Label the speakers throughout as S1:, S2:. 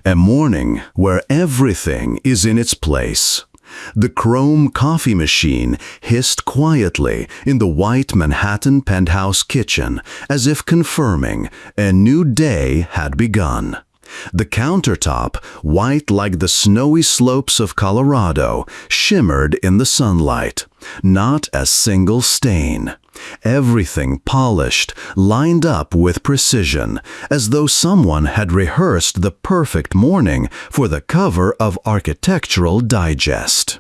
S1: A morning where everything is in its place. The chrome coffee machine hissed quietly in the white Manhattan penthouse kitchen, as if confirming a new day had begun. The countertop, white like the snowy slopes of Colorado, shimmered in the sunlight. Not a single stain. Everything polished, lined up with precision, as though someone had rehearsed the perfect morning for the cover of Architectural Digest.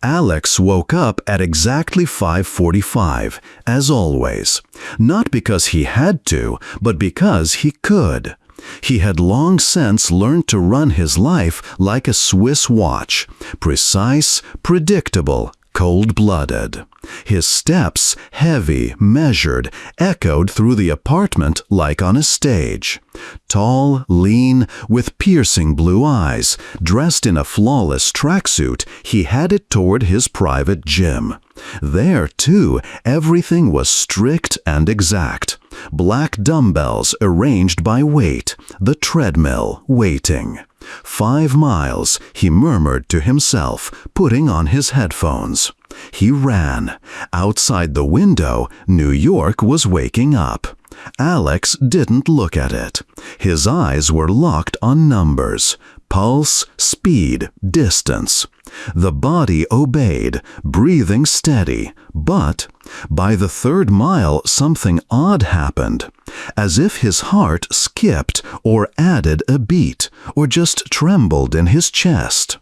S1: Alex woke up at exactly 5:45, as always. Not because he had to, but because he could. He had long since learned to run his life like a Swiss watch, precise, predictable, cold-blooded. His steps, heavy, measured, echoed through the apartment like on a stage. Tall, lean, with piercing blue eyes, dressed in a flawless tracksuit, he headed toward his private gym. There, too, everything was strict and exact. Black dumbbells arranged by weight, the treadmill waiting. 5 miles, he murmured to himself, putting on his headphones. He ran. Outside the window, New York was waking up. Alex didn't look at it. His eyes were locked on numbers, pulse, speed, distance. The body obeyed, breathing steady, but by the 3rd mile something odd happened, as if his heart skipped or added a beat, or just trembled in his chest.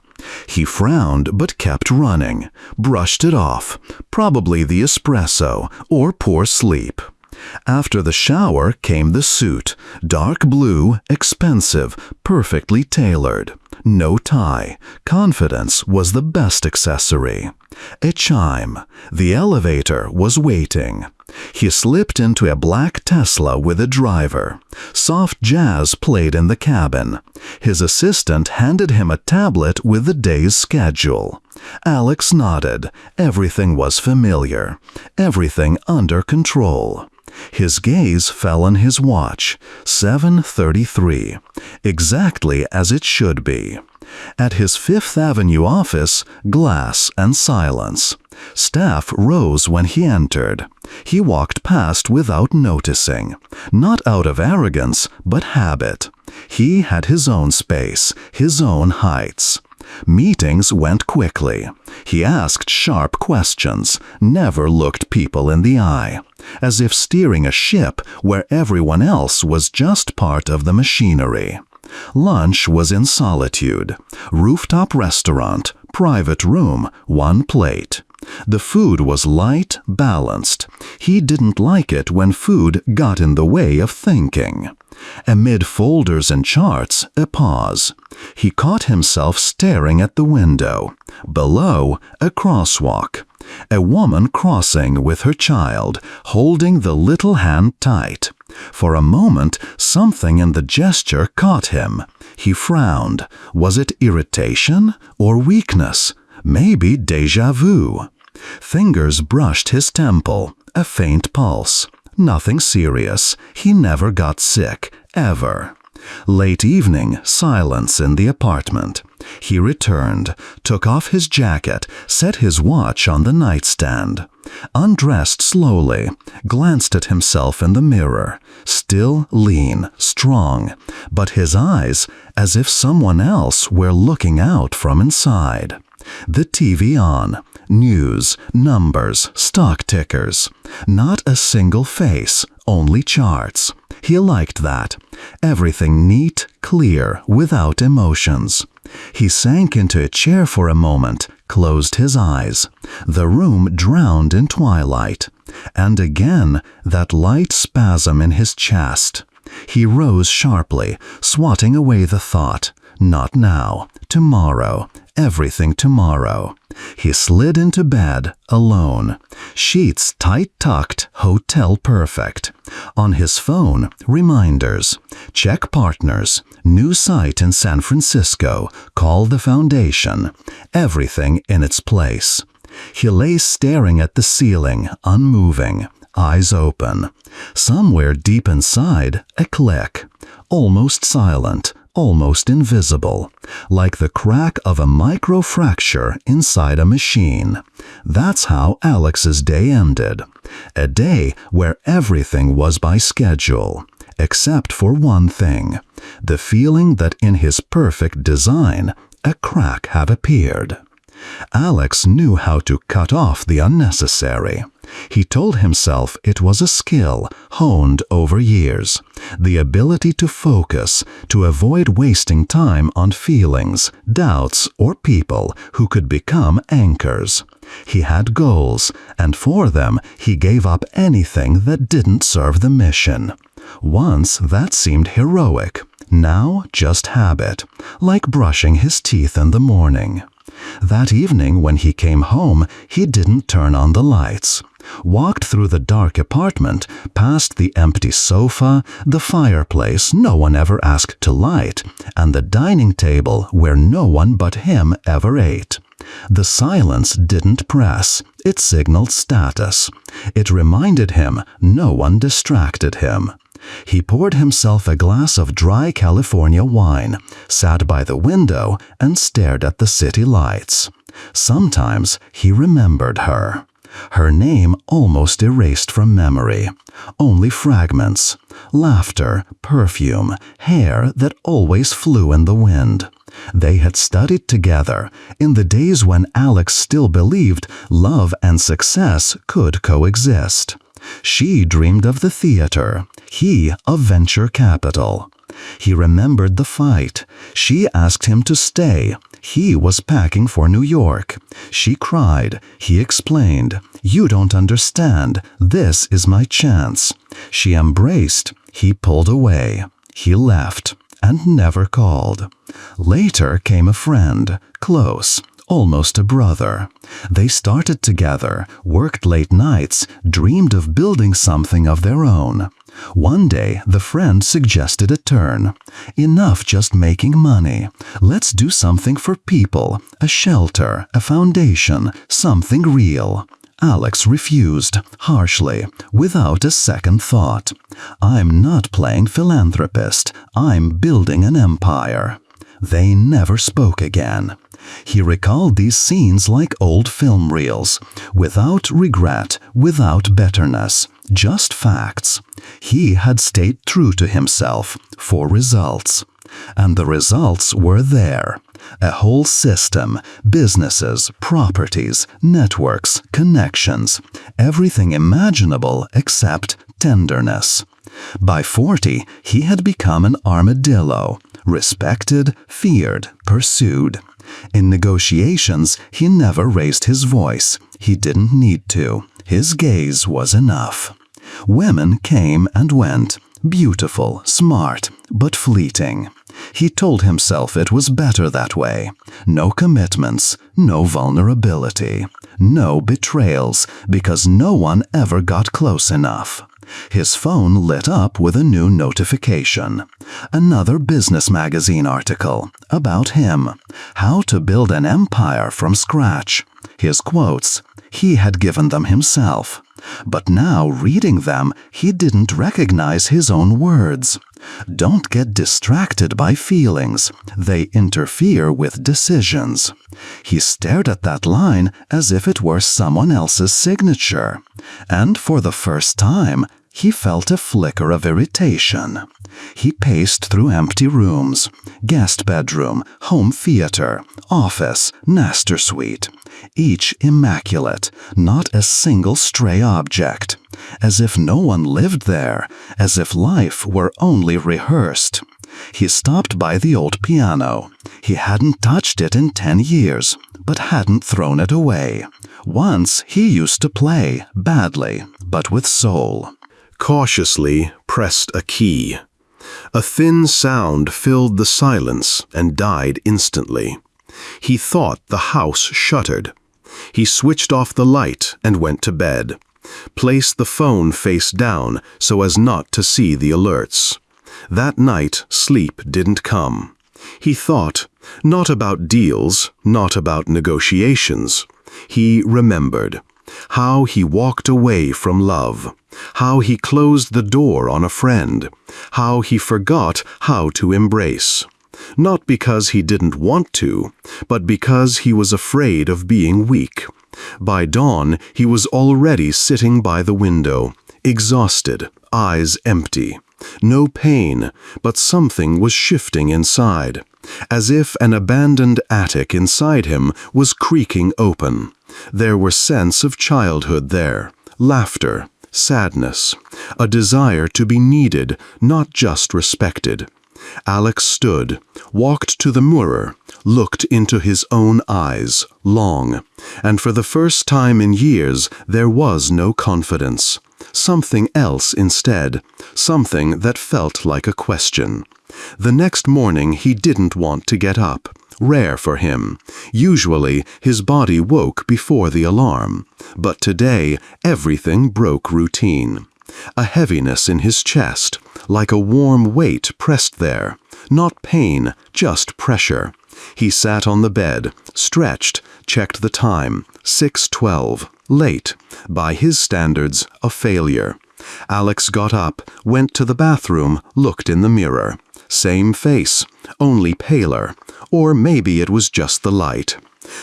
S1: He frowned but kept running, brushed it off, probably the espresso or poor sleep. After the shower came the suit, dark blue, expensive, perfectly tailored. No tie. Confidence was the best accessory. A chime. The elevator was waiting. He slipped into a black Tesla with a driver. Soft jazz played in the cabin. His assistant handed him a tablet with the day's schedule. Alex nodded. Everything was familiar. Everything under control. His gaze fell on his watch, 7:33, exactly as it should be. At his Fifth Avenue office, glass and silence. Staff rose when he entered. He walked past without noticing, not out of arrogance, but habit. He had his own space, his own heights. Meetings went quickly. He asked sharp questions, never looked people in the eye, as if steering a ship where everyone else was just part of the machinery. Lunch was in solitude. Rooftop restaurant, private room, 1 plate. The food was light, balanced. He didn't like it when food got in the way of thinking. Amid folders and charts, a pause. He caught himself staring at the window. Below, a crosswalk. A woman crossing with her child, holding the little hand tight. For a moment, something in the gesture caught him. He frowned. Was it irritation or weakness? Maybe déjà vu. Fingers brushed his temple, a faint pulse. Nothing serious. He never got sick, ever. Late evening, silence in the apartment. He returned, took off his jacket, set his watch on the nightstand. Undressed slowly, glanced at himself in the mirror. Still lean, strong, but his eyes as if someone else were looking out from inside. The TV on. News, numbers, stock tickers. Not a single face, only charts. He liked that. Everything neat, clear, without emotions. He sank into a chair for a moment, closed his eyes. The room drowned in twilight. And again, that light spasm in his chest. He rose sharply, swatting away the thought. Not now. Tomorrow. Everything tomorrow. He slid into bed, alone. Sheets tight-tucked, hotel perfect. On his phone, reminders. Check partners. New site in San Francisco. Call the foundation. Everything in its place. He lay staring at the ceiling, unmoving, eyes open. Somewhere deep inside, a click. Almost silent, almost invisible, like the crack of a microfracture inside a machine. That's how Alex's day ended. A day where everything was by schedule, except for one thing: the feeling that in his perfect design, a crack had appeared. Alex knew how to cut off the unnecessary. He told himself it was a skill honed over years, the ability to focus, to avoid wasting time on feelings, doubts, or people who could become anchors. He had goals, and for them he gave up anything that didn't serve the mission. Once that seemed heroic, now just habit, like brushing his teeth in the morning. That evening when he came home, he didn't turn on the lights. Walked through the dark apartment, past the empty sofa, the fireplace no one ever asked to light, and the dining table where no one but him ever ate. The silence didn't press, it signaled status. It reminded him no one distracted him. He poured himself a glass of dry California wine, sat by the window, and stared at the city lights. Sometimes he remembered her. Her name almost erased from memory. Only fragments. Laughter, perfume, hair that always flew in the wind. They had studied together in the days when Alex still believed love and success could coexist. She dreamed of the theater, he of venture capital. He remembered the fight. She asked him to stay. He was packing for New York. She cried. He explained, "You don't understand. This is my chance." She embraced. He pulled away. He left and never called. Later came a friend, close, almost a brother. They started together, worked late nights, dreamed of building something of their own. One day, the friend suggested a turn. Enough just making money. Let's do something for people, a shelter, a foundation, something real. Alex refused, harshly, without a second thought. "I'm not playing philanthropist. I'm building an empire." They never spoke again. He recalled these scenes like old film reels, without regret, without bitterness, just facts. He had stayed true to himself for results. And the results were there. A whole system, businesses, properties, networks, connections, everything imaginable except tenderness. By 40, he had become an armadillo, respected, feared, pursued. In negotiations, he never raised his voice. He didn't need to. His gaze was enough. Women came and went, beautiful, smart, but fleeting. He told himself it was better that way. No commitments, no vulnerability, no betrayals, because no one ever got close enough. His phone lit up with a new notification. Another business magazine article about him. How to build an empire from scratch. His quotes. He had given them himself. But now, reading them, he didn't recognize his own words. Don't get distracted by feelings. They interfere with decisions. He stared at that line as if it were someone else's signature. And for the first time, he felt a flicker of irritation. He paced through empty rooms, guest bedroom, home theater, office, master suite, each immaculate, not a single stray object, as if no one lived there, as if life were only rehearsed. He stopped by the old piano. He hadn't touched it in 10 years, but hadn't thrown it away. Once he used to play, badly, but with soul.
S2: Cautiously pressed a key. A thin sound filled the silence and died instantly. He thought the house shuttered. He switched off the light and went to bed. Placed the phone face down so as not to see the alerts. That night, sleep didn't come. He thought, not about deals, not about negotiations. He remembered how he walked away from love, how he closed the door on a friend, how he forgot how to embrace. Not because he didn't want to, but because he was afraid of being weak. By dawn, he was already sitting by the window, exhausted, eyes empty. No pain, but something was shifting inside, as if an abandoned attic inside him was creaking open. There were scents of childhood there, laughter, sadness, a desire to be needed, not just respected. Alex stood, walked to the mirror, looked into his own eyes, long, and for the first time in years there was no confidence. Something else instead, something that felt like a question. The next morning he didn't want to get up. Rare for him. Usually his body woke before the alarm, but today everything broke routine. A heaviness in his chest, like a warm weight pressed there. Not pain, just pressure. He sat on the bed, stretched, checked the time. 6:12. Late. By his standards, a failure. Alex got up, went to the bathroom, looked in the mirror. Same face, only paler. Or maybe it was just the light.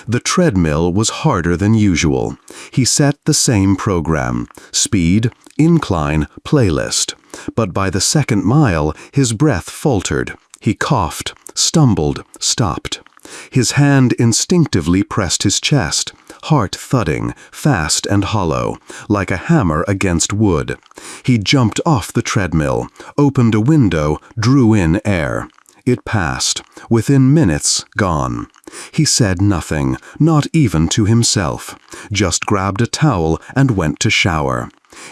S2: The treadmill was harder than usual. He set the same program. Speed, incline, playlist. But by the second mile, his breath faltered. He coughed, stumbled, stopped. His hand instinctively pressed his chest, heart thudding, fast and hollow, like a hammer against wood. He jumped off the treadmill, opened a window, drew in air. It passed. Within minutes, gone. He said nothing, not even to himself, just grabbed a towel and went to shower.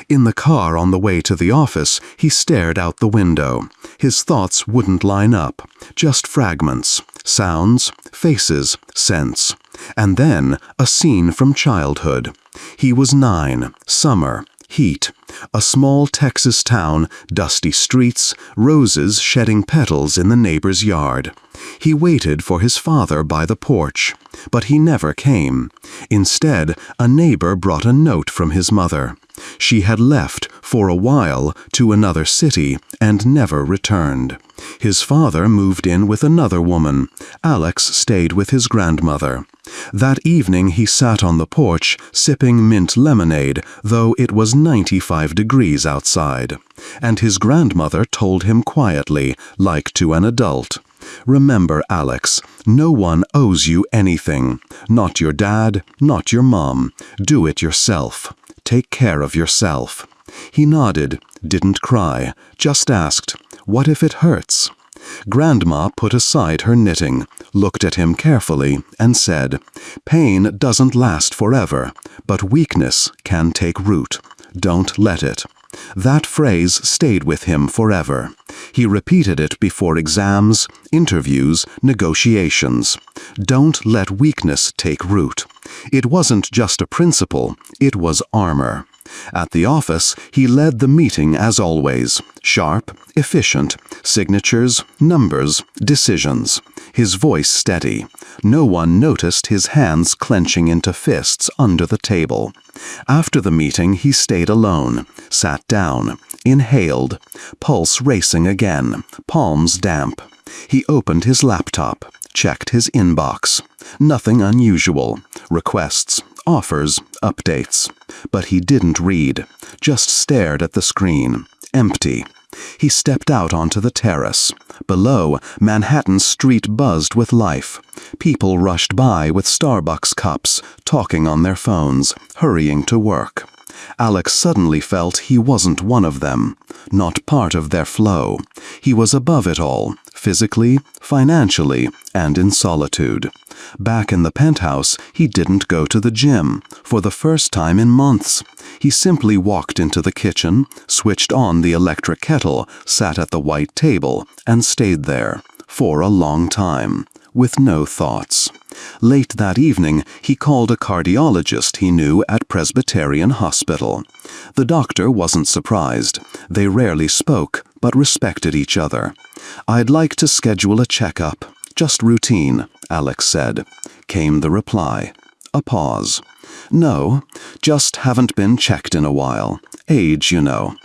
S2: In the car on the way to the office, he stared out the window. His thoughts wouldn't line up, just fragments, sounds, faces, scents. And then a scene from childhood. He was 9, summer, heat, a small Texas town, dusty streets, roses shedding petals in the neighbor's yard. He waited for his father by the porch, but he never came. Instead, a neighbor brought a note from his mother. She had left, for a while, to another city and never returned. His father moved in with another woman. Alex stayed with his grandmother. That evening he sat on the porch, sipping mint lemonade, though it was 95 degrees outside. And his grandmother told him quietly, like to an adult, "Remember, Alex, no one owes you anything. Not your dad, not your mom. Do it yourself. Take care of yourself." He nodded, didn't cry, just asked, "What if it hurts?" Grandma put aside her knitting, looked at him carefully, and said, "Pain doesn't last forever, but weakness can take root. Don't let it." That phrase stayed with him forever. He repeated it before exams, interviews, negotiations. Don't let weakness take root. It wasn't just a principle, it was armor. At the office, he led the meeting as always. Sharp, efficient, signatures, numbers, decisions. His voice steady. No one noticed his hands clenching into fists under the table. After the meeting, he stayed alone, sat down, inhaled, pulse racing again, palms damp. He opened his laptop, checked his inbox. Nothing unusual. Requests, offers, updates. But he didn't read, just stared at the screen. Empty. He stepped out onto the terrace. Below, Manhattan Street buzzed with life. People rushed by with Starbucks cups, talking on their phones, hurrying to work. Alex suddenly felt he wasn't one of them, not part of their flow. He was above it all, physically, financially, and in solitude. Back in the penthouse, he didn't go to the gym, for the first time in months. He simply walked into the kitchen, switched on the electric kettle, sat at the white table, and stayed there, for a long time, with no thoughts. Late that evening, he called a cardiologist he knew at Presbyterian Hospital. The doctor wasn't surprised. They rarely spoke, but respected each other. "I'd like to schedule a checkup. Just routine," Alex said. Came the reply.
S1: A pause. No, just haven't been checked in a while. Age, you know.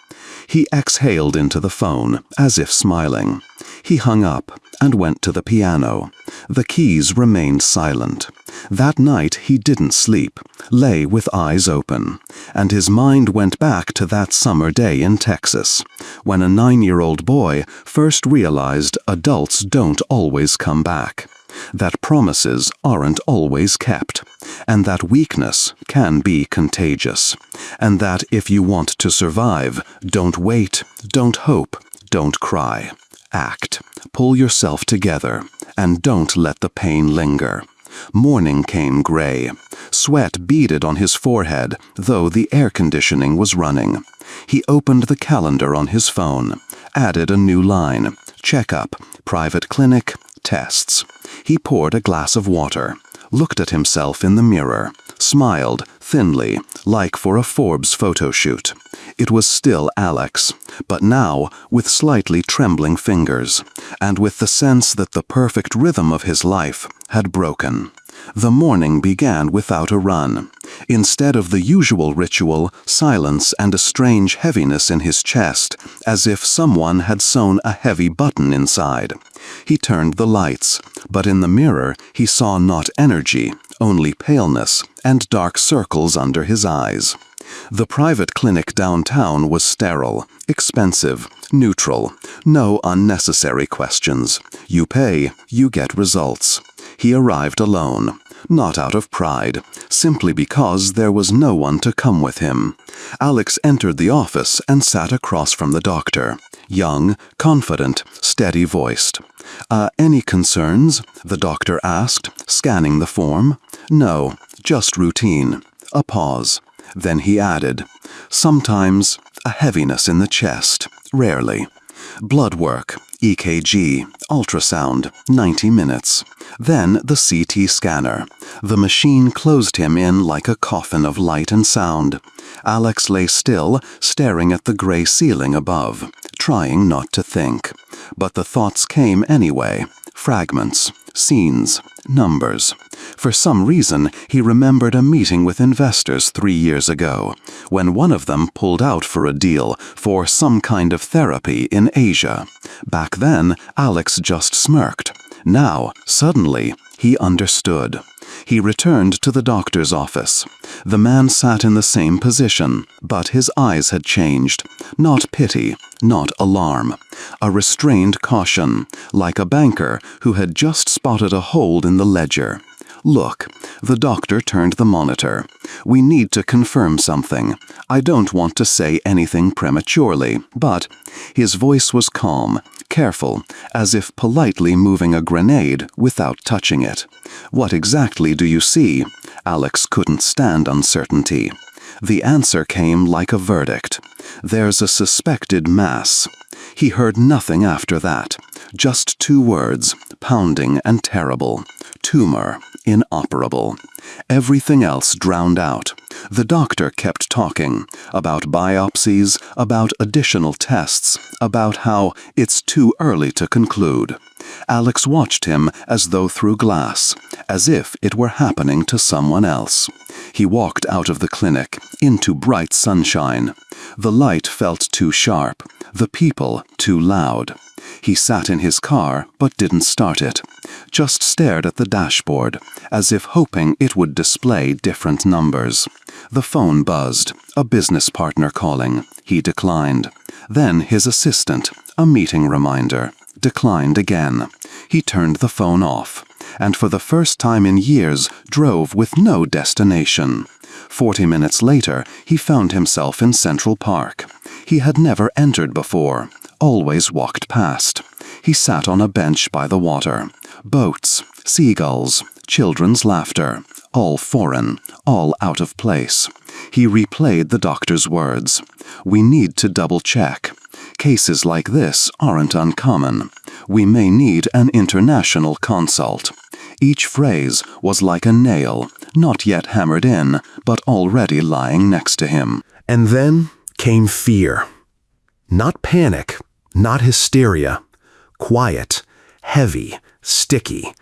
S1: He exhaled into the phone, as if smiling. He hung up and went to the piano. The keys remained silent. That night he didn't sleep, lay with eyes open, and his mind went back to that summer day in Texas, when a 9-year-old boy first realized adults don't always come back, that promises aren't always kept, and that weakness can be contagious, and that if you want to survive, don't wait, don't hope, don't cry. Act. Pull yourself together, and don't let the pain linger. Morning came gray. Sweat beaded on his forehead, though the air conditioning was running. He opened the calendar on his phone, added a new line, checkup, private clinic, tests. He poured a glass of water, looked at himself in the mirror, smiled thinly, like for a Forbes photo shoot. It was still Alex, but now with slightly trembling fingers, and with the sense that the perfect rhythm of his life had broken. The morning began without a run. Instead of the usual ritual, silence and a strange heaviness in his chest, as if someone had sewn a heavy button inside. He turned the lights, but in the mirror he saw not energy, only paleness and dark circles under his eyes. The private clinic downtown was sterile, expensive, neutral, no unnecessary questions. You pay, you get results. He arrived alone, not out of pride, simply because there was no one to come with him. Alex entered the office and sat across from the doctor, young, confident, steady-voiced. Any concerns?" the doctor asked, scanning the form. "No, just routine." A pause. Then he added, "Sometimes a heaviness in the chest, rarely. Blood work, EKG, ultrasound, 90 minutes. Then the CT scanner. The machine closed him in like a coffin of light and sound. Alex lay still, staring at the gray ceiling above, trying not to think. But the thoughts came anyway, fragments, scenes, numbers. For some reason, he remembered a meeting with investors 3 years ago, when one of them pulled out for a deal for some kind of therapy in Asia. Back then, Alex just smirked. Now, suddenly, he understood. He returned to the doctor's office. The man sat in the same position, but his eyes had changed. Not pity, not alarm. A restrained caution, like a banker who had just spotted a hole in the ledger. "Look," the doctor turned the monitor. "We need to confirm something. I don't want to say anything prematurely, but..." His voice was calm, careful, as if politely moving a grenade without touching it. "What exactly do you see?" Alex couldn't stand uncertainty. The answer came like a verdict. "There's a suspected mass." He heard nothing after that. Just 2 words, pounding and terrible. Tumor, inoperable. Everything else drowned out. The doctor kept talking, about biopsies, about additional tests, about how it's too early to conclude. Alex watched him as though through glass, as if it were happening to someone else. He walked out of the clinic, into bright sunshine. The light felt too sharp, the people too loud. He sat in his car but didn't start it, just stared at the dashboard, as if hoping it would display different numbers. The phone buzzed, a business partner calling. He declined. Then his assistant, a meeting reminder, declined again. He turned the phone off, and for the first time in years drove with no destination. 40 minutes later, he found himself in Central Park. He had never entered before, always walked past. He sat on a bench by the water. Boats, seagulls, children's laughter, all foreign, all out of place. He replayed the doctor's words. "We need to double-check. Cases like this aren't uncommon. We may need an international consult." Each phrase was like a nail, not yet hammered in, but already lying next to him.
S2: And then came fear. Not panic, not hysteria. Quiet, heavy, sticky,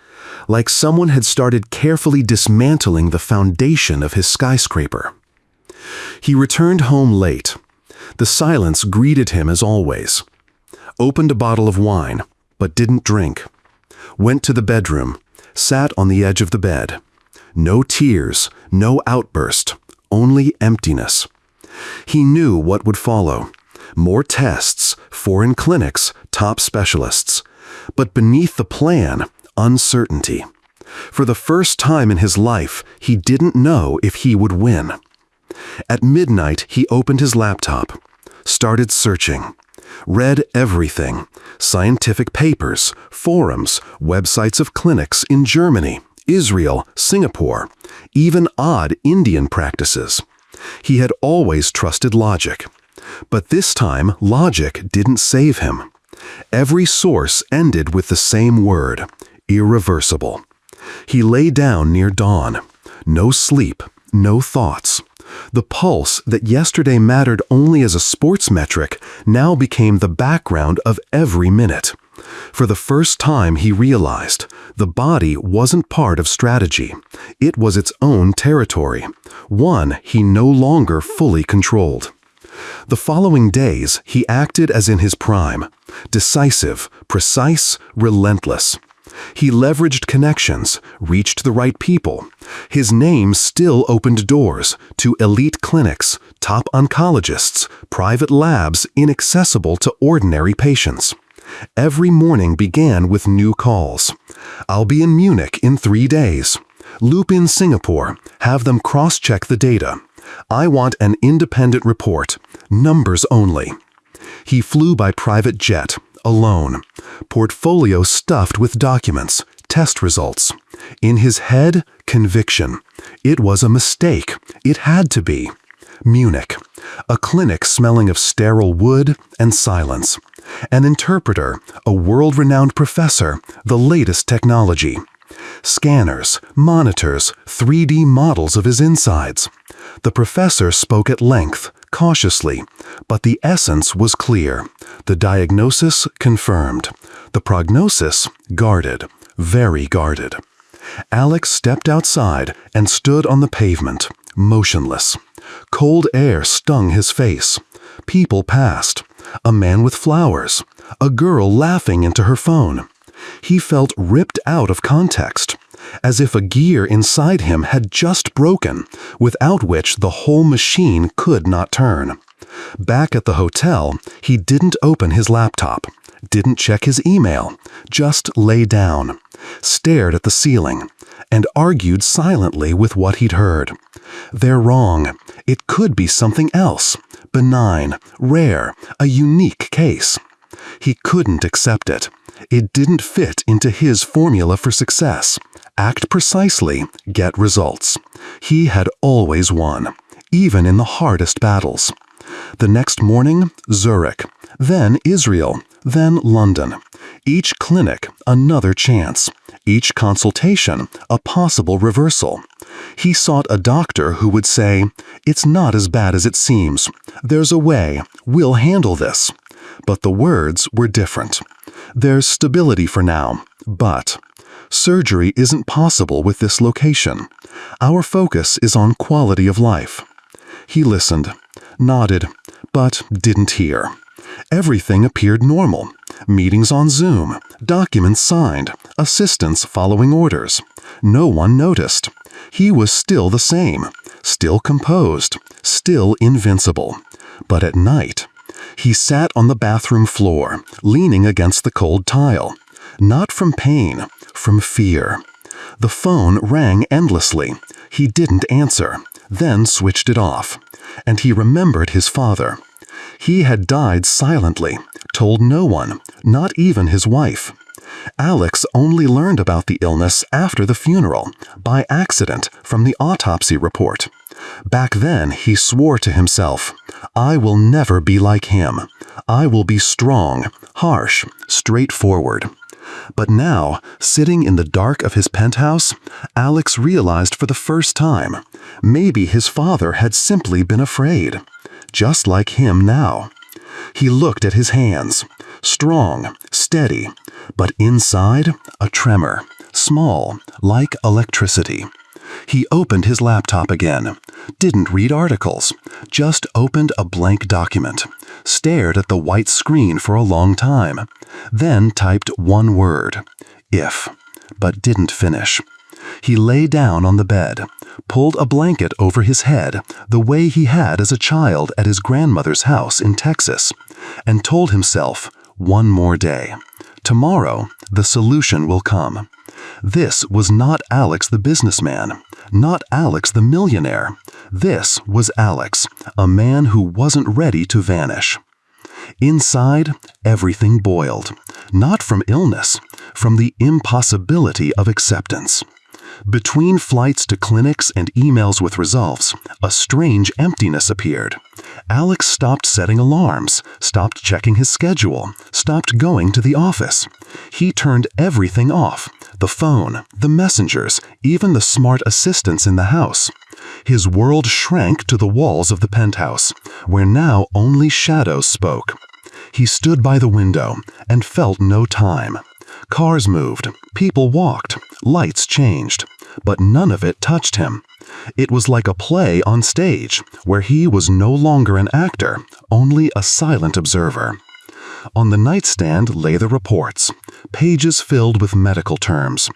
S2: like someone had started carefully dismantling the foundation of his skyscraper. He returned home late. The silence greeted him as always. Opened a bottle of wine, but didn't drink. Went to the bedroom, sat on the edge of the bed. No tears, no outburst, only emptiness. He knew what would follow. More tests, foreign clinics, top specialists. But beneath the plan, uncertainty. For the first time in his life, he didn't know if he would win. At midnight, he opened his laptop, started searching. Read everything: scientific papers, forums, websites of clinics in Germany, Israel, Singapore, even odd Indian practices. He had always trusted logic. But this time, logic didn't save him. Every source ended with the same word: irreversible. He lay down near dawn. No sleep, no thoughts. The pulse that yesterday mattered only as a sports metric now became the background of every minute. For the first time he realized the body wasn't part of strategy. It was its own territory, one he no longer fully controlled. The following days he acted as in his prime, decisive, precise, relentless. He leveraged connections, reached the right people. His name still opened doors to elite clinics, top oncologists, private labs inaccessible to ordinary patients. Every morning began with new calls. I'll be in Munich in 3 days. Loop in Singapore, have them cross-check the data. I want an independent report, numbers only. He flew by private jet, alone, portfolio stuffed with documents, test results. In his head, conviction. It was a mistake. It had to be. Munich, a clinic smelling of sterile wood and silence. An interpreter, a world-renowned professor, the latest technology. Scanners, monitors, 3D models of his insides. The professor spoke at length, cautiously, but the essence was clear. The diagnosis confirmed. The prognosis guarded, very guarded. Alex stepped outside and stood on the pavement, motionless. Cold air stung his face. People passed. A man with flowers. A girl laughing into her phone. He felt ripped out of context, as if a gear inside him had just broken, without which the whole machine could not turn. Back at the hotel, he didn't open his laptop, didn't check his email, just lay down, stared at the ceiling, and argued silently with what he'd heard. They're wrong. It could be something else. Benign, rare, a unique case. He couldn't accept it. It didn't fit into his formula for success. Act precisely, get results. He had always won, even in the hardest battles. The next morning, Zurich, then Israel, then London. Each clinic, another chance. Each consultation, a possible reversal. He sought a doctor who would say, "It's not as bad as it seems. There's a way. We'll handle this." But the words were different. There's stability for now, but surgery isn't possible with this location. Our focus is on quality of life. He listened, nodded, but didn't hear. Everything appeared normal. Meetings on Zoom, documents signed, assistants following orders. No one noticed. He was still the same, still composed, still invincible. But at night, he sat on the bathroom floor, leaning against the cold tile. Not from pain, from fear. The phone rang endlessly. He didn't answer, then switched it off. And he remembered his father. He had died silently, told no one, not even his wife. Alex only learned about the illness after the funeral, by accident from the autopsy report. Back then, he swore to himself, "I will never be like him. I will be strong, harsh, straightforward." But now, sitting in the dark of his penthouse, Alex realized for the first time, maybe his father had simply been afraid, just like him now. He looked at his hands, strong, steady, but inside, a tremor,
S3: small, like electricity. He opened his laptop again, didn't read articles, just opened a blank document, stared at the white screen for a long time, then typed one word, if, but didn't finish. He lay down on the bed, pulled a blanket over his head the way he had as a child at his grandmother's house in Texas, and told himself, one more day. Tomorrow, the solution will come. This was not Alex the businessman, not Alex the millionaire. This was Alex, a man who wasn't ready to vanish. Inside, everything boiled, not from illness, from the impossibility of acceptance. Between flights to clinics and emails with results, a strange emptiness appeared. Alex stopped setting alarms, stopped checking his schedule, stopped going to the office. He turned everything off, the phone, the messengers, even the smart assistants in the house. His world shrank to the walls of the penthouse, where now only shadows spoke. He stood by the window and felt no time. Cars moved, people walked, lights changed, but none of it touched him. It was like a play on stage, where he was no longer an actor, only a silent observer. On the nightstand lay the reports, pages filled with medical terms.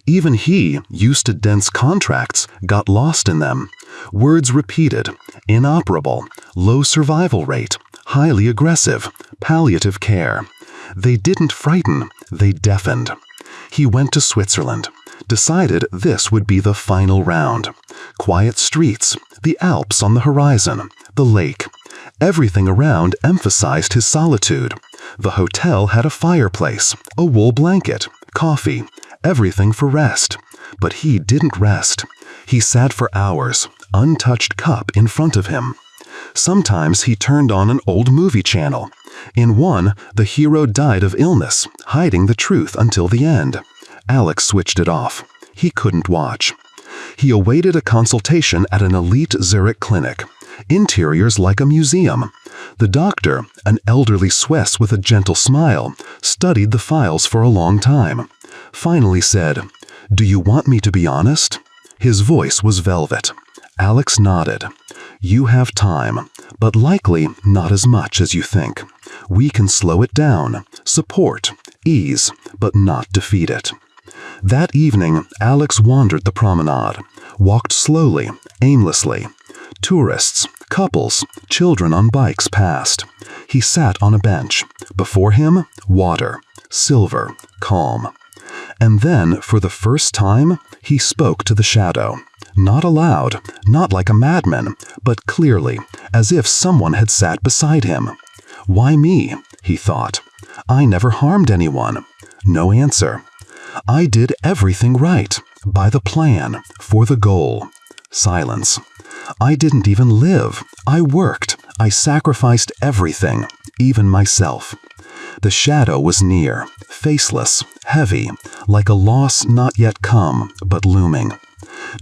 S3: Even he, used to dense contracts, got lost in them. Words repeated, inoperable, low survival rate, highly aggressive, palliative care. They didn't frighten, they deafened. He went to Switzerland, decided this would be the final round. Quiet streets, the Alps on the horizon, the lake. Everything around emphasized his solitude. The hotel had a fireplace, a wool blanket, coffee, everything for rest. But he didn't rest. He sat for hours, untouched cup in front of him. Sometimes he turned on an old movie channel. In one, the hero died of illness, hiding the truth until the end. Alex switched it off. He couldn't watch. He awaited a consultation at an elite Zurich clinic. Interiors like a museum. The doctor, an elderly Swiss with a gentle smile, studied the files for a long time. Finally said, "Do you want me to be honest?" His voice was velvet. Alex nodded. "You have time, but likely not as much as you think. We can slow it down, support, ease, but not defeat it." That evening, Alex wandered the promenade, walked slowly, aimlessly. Tourists, couples, children on bikes passed. He sat on a bench. Before him, water, silver, calm. And then, for the first time, he spoke to the shadow. Not aloud, not like a madman, but clearly, as if someone had sat beside him. "Why me?" he thought. "I never harmed anyone." No answer. "I did everything right, by the plan, for the goal." Silence. "I didn't even live. I worked. I sacrificed everything, even myself." The shadow was near, faceless, heavy, like a loss not yet come, but looming.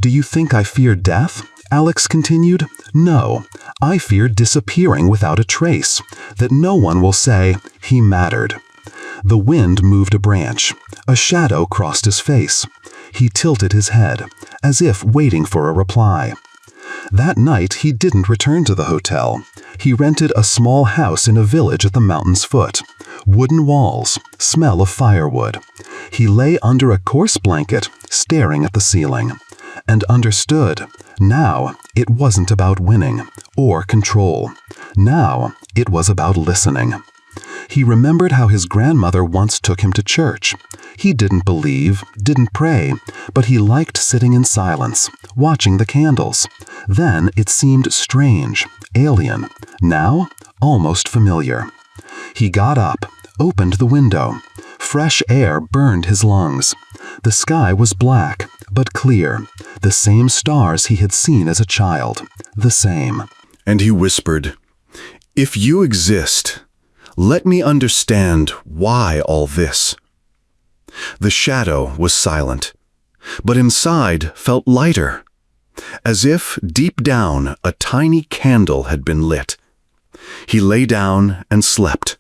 S3: "Do you think I fear death?" Alex continued. "No, I fear disappearing without a trace, that no one will say, 'He mattered.'" The wind moved a branch. A shadow crossed his face. He tilted his head, as if waiting for a reply. That night he didn't return to the hotel. He rented a small house in a village at the mountain's foot. Wooden walls, smell of firewood. He lay under a coarse blanket, staring at the ceiling, and understood. Now it wasn't about winning or control. Now it was about listening. He remembered how his grandmother once took him to church. He didn't believe, didn't pray, but he liked sitting in silence, watching the candles. Then it seemed strange, alien. Now, almost familiar. He got up, opened the window. Fresh air burned his lungs. The sky was black, but clear. The same stars he had seen as a child. The same.
S1: And he whispered, "If you exist, let me understand why all this." The shadow was silent, but inside felt lighter, as if deep down a tiny candle had been lit. He lay down and slept,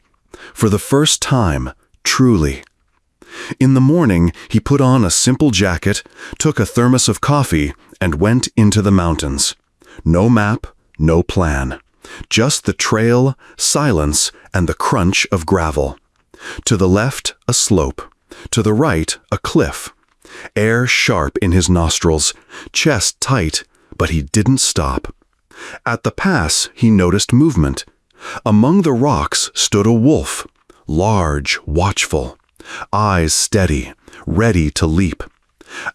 S1: for the first time, truly. In the morning, he put on a simple jacket, took a thermos of coffee, and went into the mountains. No map, no plan. Just the trail, silence, and the crunch of gravel. To the left, a slope. To the right, a cliff. Air sharp in his nostrils, chest tight, but he didn't stop. At the pass, he noticed movement. Among the rocks stood a wolf, large, watchful, eyes steady, ready to leap.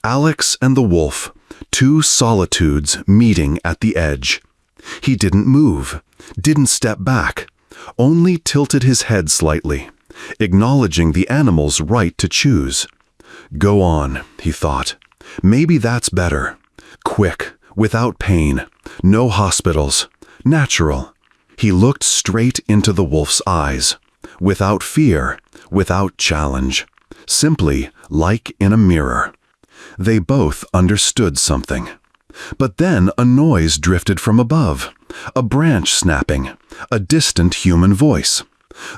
S1: Alex and the wolf, two solitudes meeting at the edge. He didn't move, didn't step back, only tilted his head slightly, acknowledging the animal's right to choose. Go on, he thought. Maybe that's better. Quick, without pain, no hospitals, natural. He looked straight into the wolf's eyes, without fear, without challenge, simply like in a mirror. They both understood something. But then a noise drifted from above, a branch snapping, a distant human voice.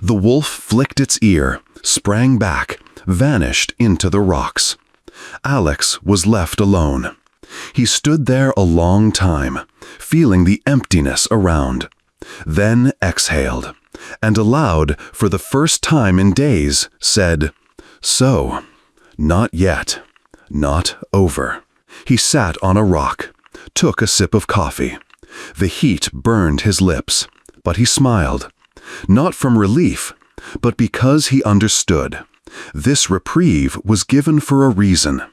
S1: The wolf flicked its ear, sprang back, vanished into the rocks. Alex was left alone. He stood there a long time, feeling the emptiness around. Then exhaled, and aloud, for the first time in days, said, "So, not yet, not over." He sat on a rock, took a sip of coffee. The heat burned his lips, but he smiled. Not from relief, but because he understood. This reprieve was given for a reason,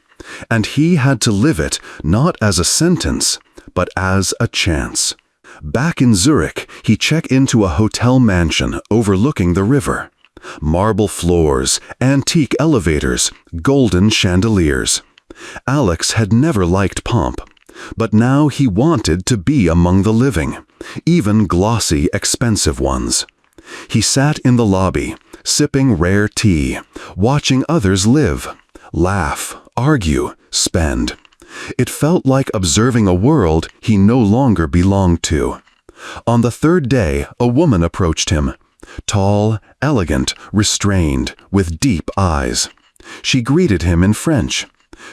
S1: and he had to live it not as a sentence, but as a chance. Back in Zurich, he checked into a hotel mansion overlooking the river. Marble floors, antique elevators, golden chandeliers. Alex had never liked pomp, but now he wanted to be among the living, even glossy, expensive ones. He sat in the lobby, sipping rare tea, watching others live, laugh, argue, spend. It felt like observing a world he no longer belonged to. On the third day, a woman approached him, tall, elegant, restrained, with deep eyes. She greeted him in French,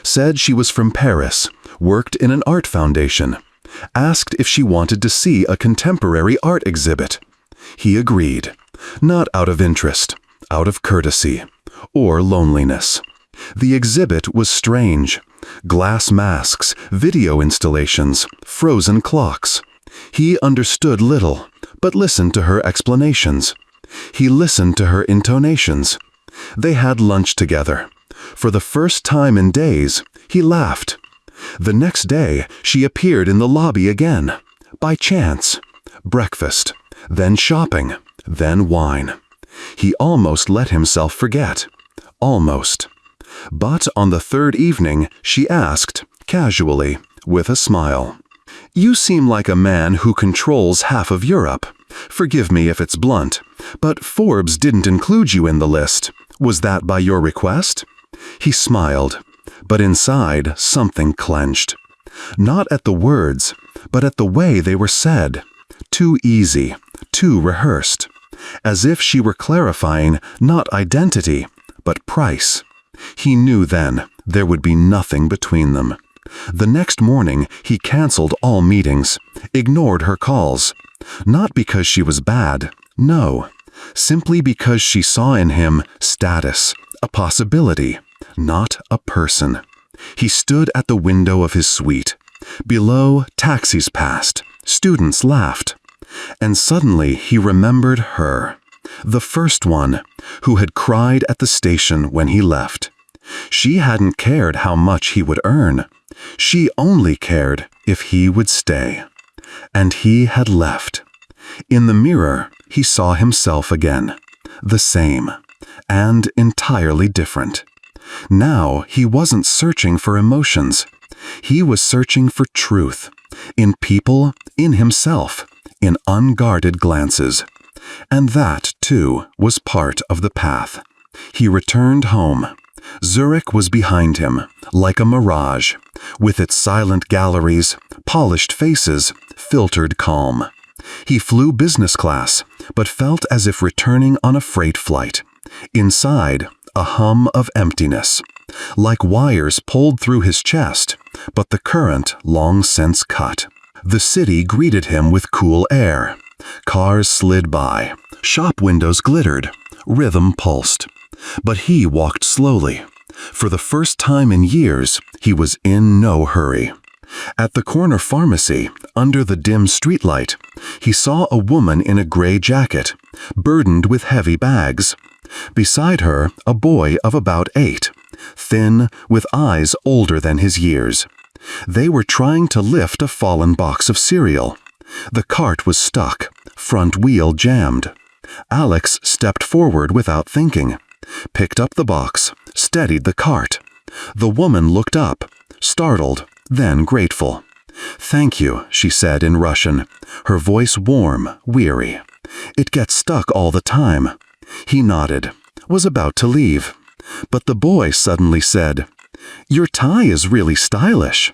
S1: said she was from Paris, worked in an art foundation, asked if she wanted to see a contemporary art exhibit. He agreed, not out of interest, out of courtesy, or loneliness. The exhibit was strange. Glass masks, video installations, frozen clocks. He understood little, but listened to her explanations. He listened to her intonations. They had lunch together. For the first time in days, he laughed. The next day, she appeared in the lobby again, by chance. Breakfast, then shopping, then wine. He almost let himself forget. Almost. But on the third evening, she asked, casually, with a smile, "You seem like a man who controls half of Europe. Forgive me if it's blunt, but Forbes didn't include you in the list. Was that by your request?" He smiled, but inside something clenched. Not at the words, but at the way they were said. Too easy, too rehearsed. As if she were clarifying not identity, but price. He knew then there would be nothing between them. The next morning, he canceled all meetings, ignored her calls. Not because she was bad, no. Simply because she saw in him status, a possibility, not a person. He stood at the window of his suite. Below, taxis passed. Students laughed. And suddenly he remembered her. The first one, who had cried at the station when he left. She hadn't cared how much he would earn. She only cared if he would stay. And he had left. In the mirror, he saw himself again. The same. And entirely different. Now he wasn't searching for emotions. He was searching for truth. In people, in himself, in unguarded glances. And that, too, was part of the path. He returned home. Zurich was behind him, like a mirage, with its silent galleries, polished faces, filtered calm. He flew business class, but felt as if returning on a freight flight. Inside,
S3: a hum of emptiness, like wires pulled through his chest, but the current long since cut. The city greeted him with cool air. Cars slid by, shop windows glittered, rhythm pulsed. But he walked slowly. For the first time in years, he was in no hurry. At the corner pharmacy, under the dim streetlight, he saw a woman in a gray jacket, burdened with heavy bags. Beside her, a boy of about 8, thin, with eyes older than his years. They were trying to lift a fallen box of cereal. The cart was stuck, front wheel jammed. Alex stepped forward without thinking, picked up the box, steadied the cart. The woman looked up, startled, then grateful. "Thank you," she said in Russian, her voice warm, weary. "It gets stuck all the time." He nodded, was about to leave. But the boy suddenly said, "Your tie is really stylish."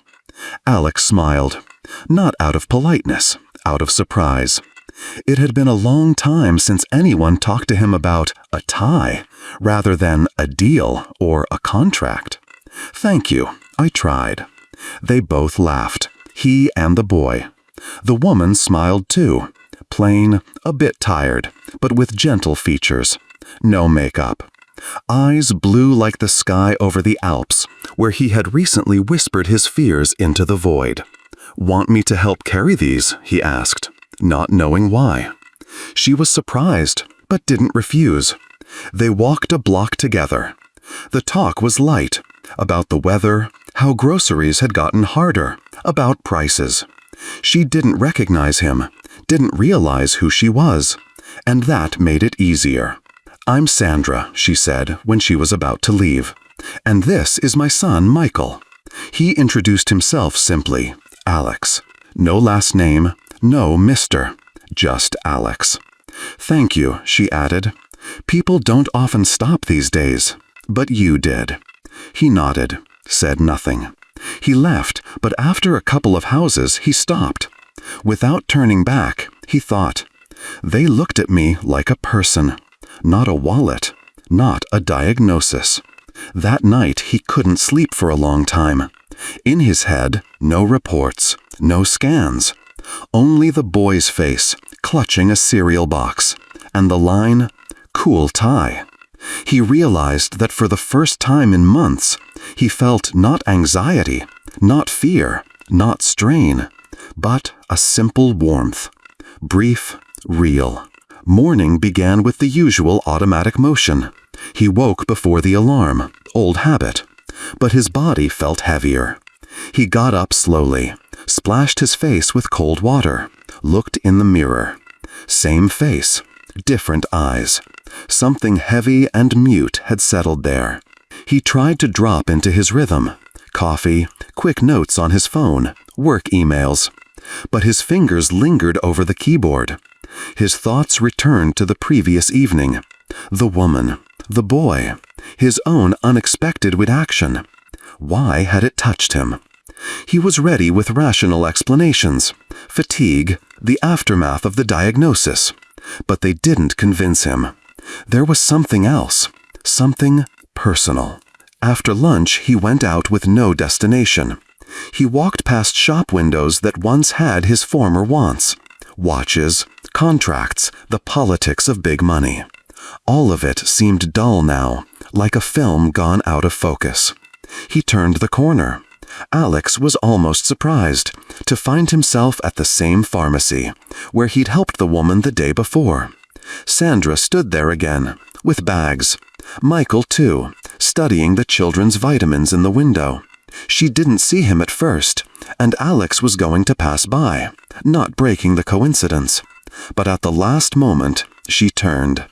S3: Alex smiled, not out of politeness, out of surprise. It had been a long time since anyone talked to him about a tie, rather than a deal or a contract. "Thank you, I tried." They both laughed, he and the boy. The woman smiled too, plain, a bit tired, but with gentle features. No makeup. Eyes blue like the sky over the Alps, where he had recently whispered his fears into the void. "Want me to help carry these?" he asked, not knowing why. She was surprised, but didn't refuse. They walked a block together. The talk was light, about the weather, how groceries had gotten harder, about prices. She didn't recognize him, didn't realize who she was, and that made it easier. "I'm Sandra," she said when she was about to leave, "and this is my son, Michael." He introduced himself simply, Alex. No last name, no Mr., just Alex. "Thank you," she added. "People don't often stop these days, but you did." He nodded, said nothing. He left, but after a couple of houses he stopped. Without turning back, he thought, "They looked at me like a person, not a wallet, not a diagnosis." That night he couldn't sleep for a long time. In his head, no reports, no scans. Only the boy's face, clutching a cereal box, and the line, "Cool tie." He realized that for the first time in months, he felt not anxiety, not fear, not strain, but a simple warmth. Brief, real. Morning began with the usual automatic motion. He woke before the alarm, old habit, but his body felt heavier. He got up slowly, splashed his face with cold water, looked in the mirror. Same face, different eyes. Something heavy and mute had settled there. He tried to drop into his rhythm. Coffee, quick notes on his phone, work emails. But his fingers lingered over the keyboard. His thoughts returned to the previous evening. The woman, the boy, his own unexpected reaction. Why had it touched him? He was ready with rational explanations. Fatigue, the aftermath of the diagnosis. But they didn't convince him. There was something else, something personal. After lunch, he went out with no destination. He walked past shop windows that once had his former wants. Watches, contracts, the politics of big money. All of it seemed dull now, like a film gone out of focus. He turned the corner. Alex was almost surprised to find himself at the same pharmacy, where he'd helped the woman the day before. Sandra stood there again, with bags. Michael, too, studying the children's vitamins in the window. She didn't see him at first, and Alex was going to pass by, not breaking the coincidence. But at the last moment, she turned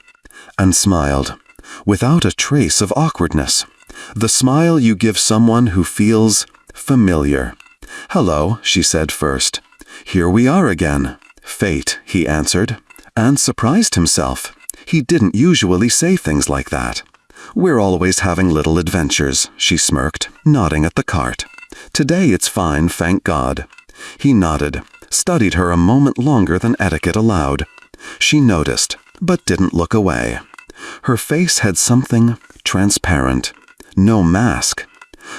S3: and smiled, without a trace of awkwardness. The smile you give someone who feels familiar. "Hello," she said first. "Here we are again." "Fate," he answered, and surprised himself. He didn't usually say things like that. "We're always having little adventures," she smirked, nodding at the cart. "Today it's fine, thank God." He nodded, studied her a moment longer than etiquette allowed. She noticed, but didn't look away.
S1: Her face had something transparent. No mask.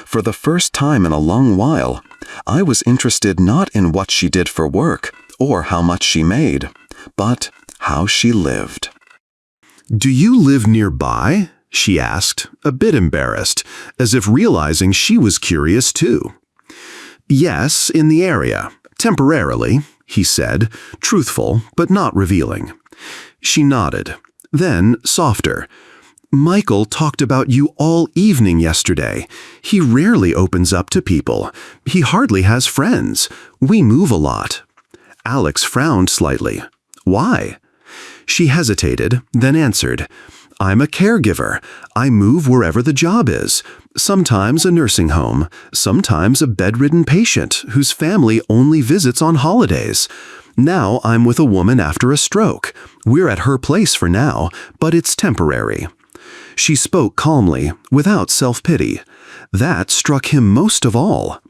S1: For the first time in a long while, I was interested not in what she did for work or how much she made, but how she lived.
S2: "Do you live nearby?" she asked, a bit embarrassed, as if realizing she was curious too. "Yes, in the area. Temporarily," he said, truthful but not revealing. She nodded. Then, softer, "Michael talked about you all evening yesterday. He rarely opens up to people. He hardly has friends. We move a lot." Alex frowned slightly. "Why?" She hesitated, then answered, "I'm a caregiver. I move wherever the job is. Sometimes a nursing home, sometimes a bedridden patient whose family only visits on holidays. Now I'm with a woman after a stroke. We're at her place for now, but it's temporary." She spoke calmly, without self-pity. That struck him most of all.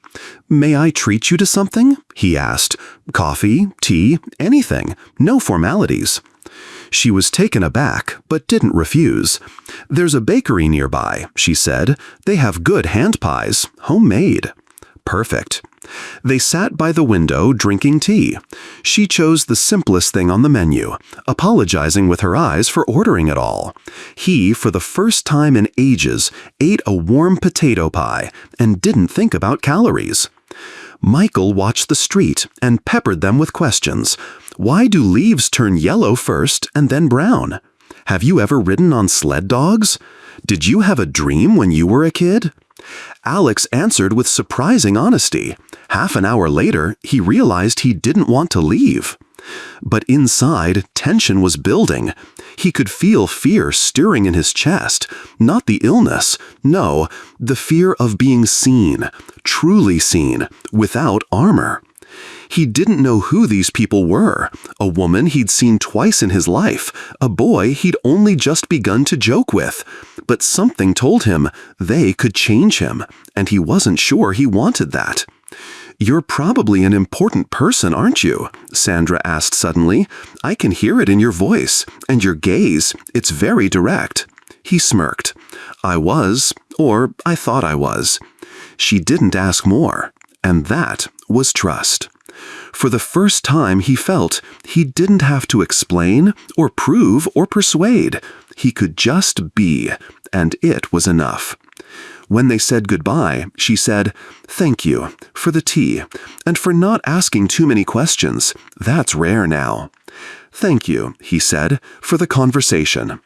S2: "May I treat you to something?" he asked. "Coffee, tea, anything. No formalities." She was taken aback, but didn't refuse. "There's a bakery nearby," she said. "They have good hand pies, homemade." Perfect. They sat by the window drinking tea. She chose the simplest thing on the menu, apologizing with her eyes for ordering it all. He, for the first time in ages, ate a warm potato pie and didn't think about calories. Michael watched the street and peppered them with questions. Why do leaves turn yellow first and then brown? Have you ever ridden on sled dogs? Did you have a dream when you were a kid? Alex answered with surprising honesty. Half an hour later, he realized he didn't want to leave. But inside, tension was building. He could feel fear stirring in his chest. Not the illness, no, the fear of being seen, truly seen, without armor. He didn't know who these people were. A woman he'd seen twice in his life, a boy he'd only just begun to joke with. But something told him they could change him, and he wasn't sure he wanted that. "You're probably an important person, aren't you?" Sandra asked suddenly. "I can hear it in your voice, and your gaze, it's very direct." He smirked. "I was, or I thought I was." She didn't ask more, and that was trust. For the first time he felt he didn't have to explain or prove or persuade. He could just be, and it was enough. When they said goodbye, she said, "Thank you for the tea and for not asking too many questions. That's rare now." "Thank you," he said, "for the conversation."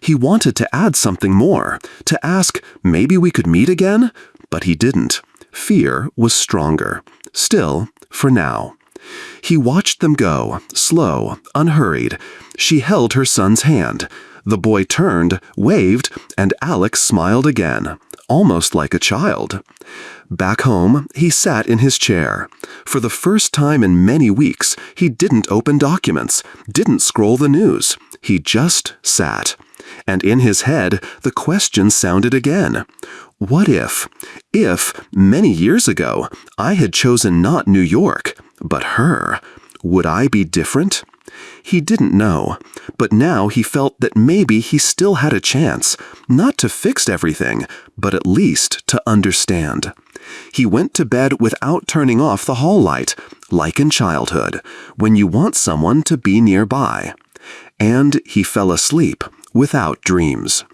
S2: He wanted to add something more, to ask, maybe we could meet again, but he didn't. Fear was stronger. Still, for now. He watched them go, slow, unhurried. She held her son's hand. The boy turned, waved, and Alex smiled again, almost like a child. Back home, he sat in his chair. For the first time in many weeks, he didn't open documents, didn't scroll the news. He just sat. And in his head, the question sounded again. What if, many years ago, I had chosen not New York, but her, would I be different? He didn't know, but now he felt that maybe he still had a chance, not to fix everything, but at least to understand. He went to bed without turning off the hall light, like in childhood, when you want someone to be nearby. And he fell asleep without dreams.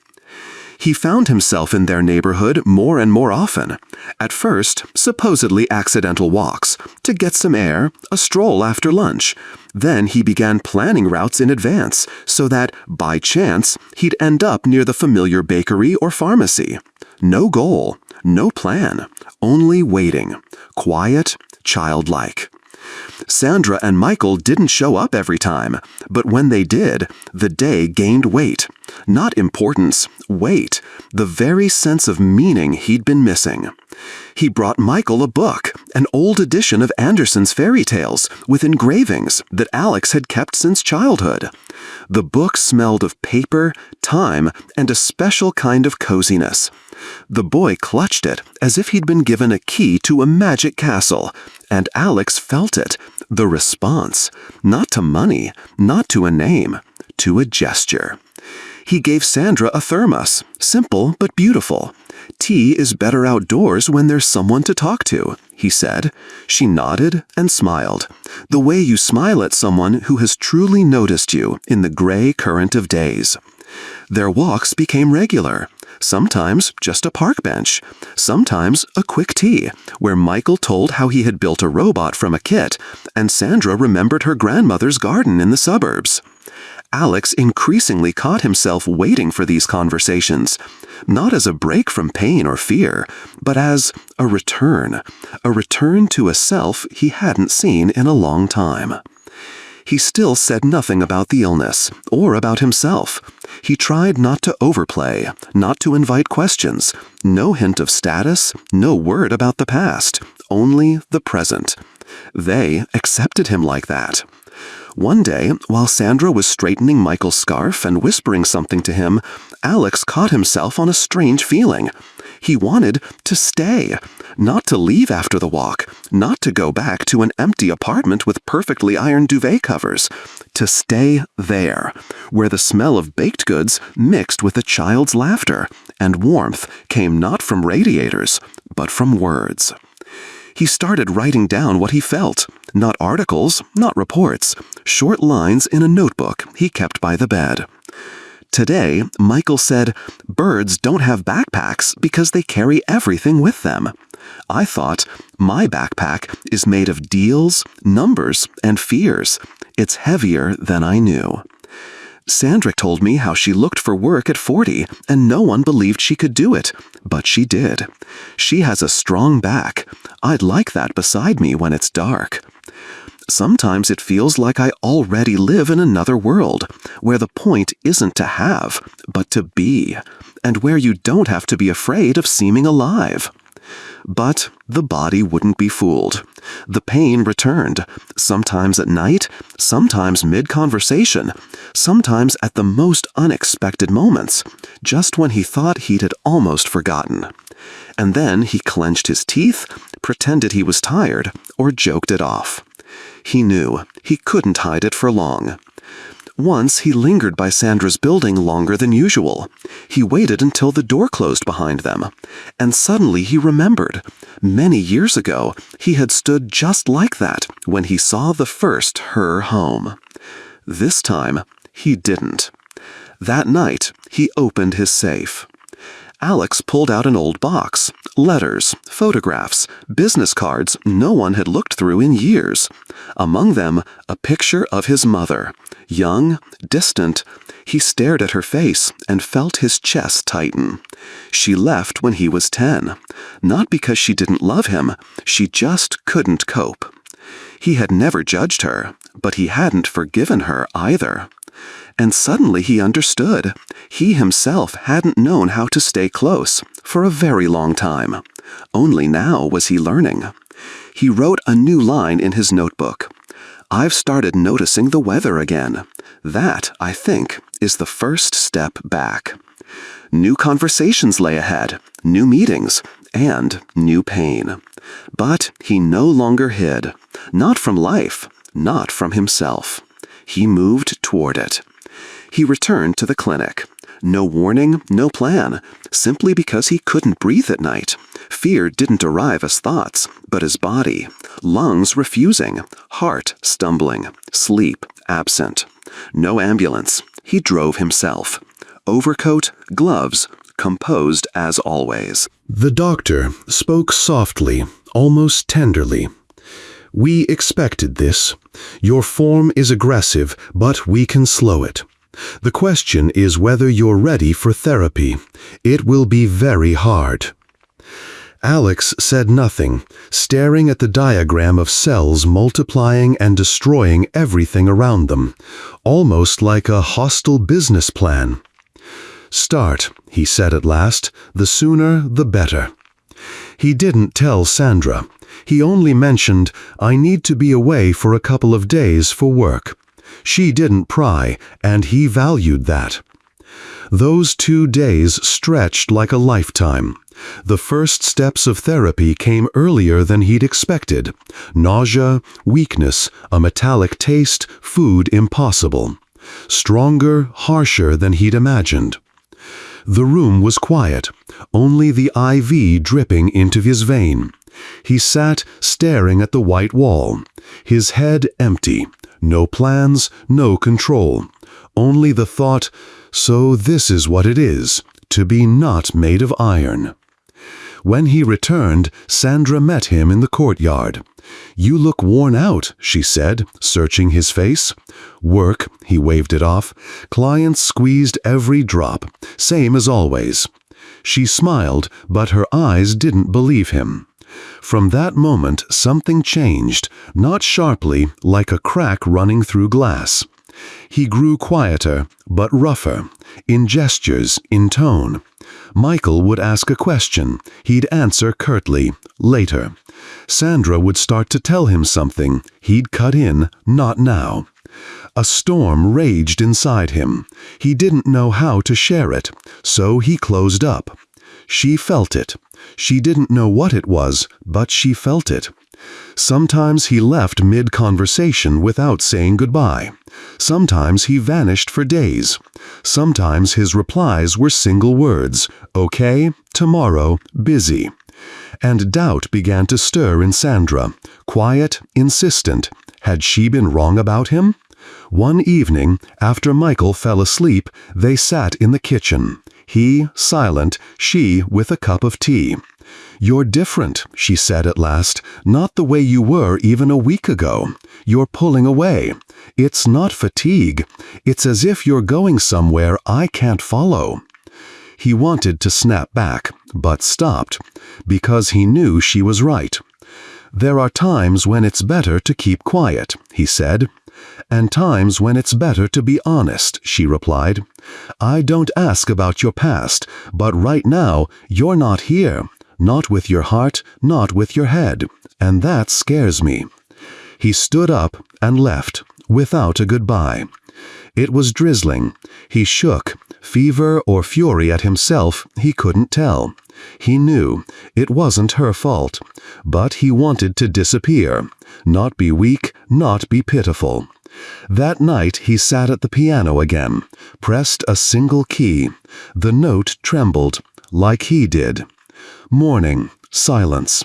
S2: He found himself in their neighborhood more and more often. At first, supposedly accidental walks, to get some air, a stroll after lunch. Then he began planning routes in advance, so that, by chance, he'd end up near the familiar bakery or pharmacy. No goal, no plan, only waiting. Quiet, childlike. Sandra and Michael didn't show up every time, but when they did, the day gained weight. Not importance, weight, the very sense of meaning he'd been missing. He brought Michael a book, an old edition of Andersen's fairy tales, with engravings that Alex had kept since childhood. The book smelled of paper, time, and a special kind of coziness. The boy clutched it as if he'd been given a key to a magic castle, and Alex felt it, the response, not to money, not to a name, to a gesture.
S4: He gave Sandra a thermos, simple but beautiful. "Tea is better outdoors when there's someone to talk to," he said. She nodded and smiled, the way you smile at someone who has truly noticed you in the gray current of days. Their walks became regular. Sometimes just a park bench, sometimes a quick tea, where Michael told how he had built a robot from a kit, and Sandra remembered her grandmother's garden in the suburbs. Alex increasingly caught himself waiting for these conversations, not as a break from pain or fear, but as a return to a self he hadn't seen in a long time. He still said nothing about the illness, or about himself. He tried not to overplay, not to invite questions, no hint of status, no word about the past, only the present. They accepted him like that. One day, while Sandra was straightening Michael's scarf and whispering something to him, Alex caught himself on a strange feeling. He wanted to stay, not to leave after the walk, not to go back to an empty apartment with perfectly ironed duvet covers, to stay there, where the smell of baked goods mixed with a child's laughter, and warmth came not from radiators, but from words. He started writing down what he felt, not articles, not reports, short lines in a notebook he kept by the bed. Today, Michael said, "Birds don't have backpacks because they carry everything with them." I thought, my backpack is made of deals, numbers, and fears. It's heavier than I knew. Sandra told me how she looked for work at 40 and no one believed she could do it, but she did. She has a strong back. I'd like that beside me when it's dark. Sometimes it feels like I already live in another world, where the point isn't to have, but to be, and where you don't have to be afraid of seeming alive. But the body wouldn't be fooled. The pain returned, sometimes at night, sometimes mid-conversation, sometimes at the most unexpected moments, just when he thought he'd had almost forgotten. And then he clenched his teeth, pretended he was tired, or joked it off. He knew he couldn't hide it for long. Once he lingered by Sandra's building longer than usual. He waited until the door closed behind them, and suddenly he remembered. Many years ago, he had stood just like that when he saw the first her home. This time, he didn't. That night, he opened his safe. Alex pulled out an old box, letters, photographs, business cards no one had looked through in years. Among them, a picture of his mother. Young, distant, he stared at her face and felt his chest tighten. She left when he was 10. Not because she didn't love him, she just couldn't cope. He had never judged her, but he hadn't forgiven her either. And suddenly he understood. He himself hadn't known how to stay close for a very long time. Only now was he learning. He wrote a new line in his notebook. "I've started noticing the weather again. That, I think, is the first step back." New conversations lay ahead, new meetings, and new pain. But he no longer hid. Not from life, not from himself. He moved toward it. He returned to the clinic. No warning, no plan, simply because he couldn't breathe at night. Fear didn't arrive as thoughts, but as body. Lungs refusing, heart stumbling, sleep absent. No ambulance. He drove himself. Overcoat, gloves, composed as always.
S2: The doctor spoke softly, almost tenderly. "We expected this. Your form is aggressive, but we can slow it. The question is whether you're ready for therapy. It will be very hard." Alex said nothing, staring at the diagram of cells multiplying and destroying everything around them, almost like a hostile business plan. "Start," he said at last, "the sooner the better." He didn't tell Sandra. He only mentioned, "I need to be away for a couple of days for work." She didn't pry, and he valued that. Those 2 days stretched like a lifetime. The first steps of therapy came earlier than he'd expected. Nausea, weakness, a metallic taste, food impossible. stronger, harsher than he'd imagined. The room was quiet, only the IV dripping into his vein. He sat staring at the white wall, his head empty, no plans, no control, only the thought, so this is what it is, to be not made of iron. When he returned, Sandra met him in the courtyard. "You look worn out," she said, searching his face. "Work," he waved it off. "Clients squeezed every drop, same as always." She smiled, but her eyes didn't believe him. From that moment, something changed, not sharply, like a crack running through glass. He grew quieter, but rougher, in gestures, in tone. Michael would ask a question. He'd answer curtly, later. Sandra would start to tell him something. He'd cut in, not now. A storm raged inside him. He didn't know how to share it, so he closed up. She felt it. She didn't know what it was, but she felt it. Sometimes he left mid-conversation without saying goodbye. Sometimes he vanished for days. Sometimes his replies were single words, okay, tomorrow, busy. And doubt began to stir in Sandra, quiet, insistent. Had she been wrong about him? One evening, after Michael fell asleep, they sat in the kitchen. He, silent, she with a cup of tea. "You're different," she said at last, "not the way you were even a week ago. You're pulling away. It's not fatigue. It's as if you're going somewhere I can't follow." He wanted to snap back, but stopped, because he knew she was right. "There are times when it's better to keep quiet," he said. "And times when it's better to be honest," she replied. "I don't ask about your past, but right now you're not here. Not with your heart, not with your head, and that scares me." He stood up and left, without a goodbye. It was drizzling. He shook, fever or fury at himself, he couldn't tell. He knew it wasn't her fault, but he wanted to disappear, not be weak, not be pitiful. That night he sat at the piano again, pressed a single key. The note trembled, like he did. Morning, silence.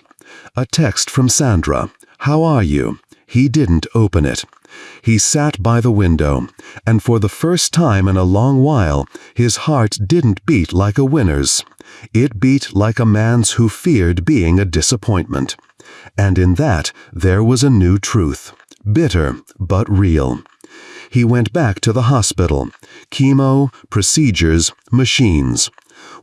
S2: A text from Sandra. "How are you?" He didn't open it. He sat by the window, and for the first time in a long while, his heart didn't beat like a winner's. It beat like a man's who feared being a disappointment. And in that, there was a new truth. Bitter, but real. He went back to the hospital. Chemo, procedures, machines.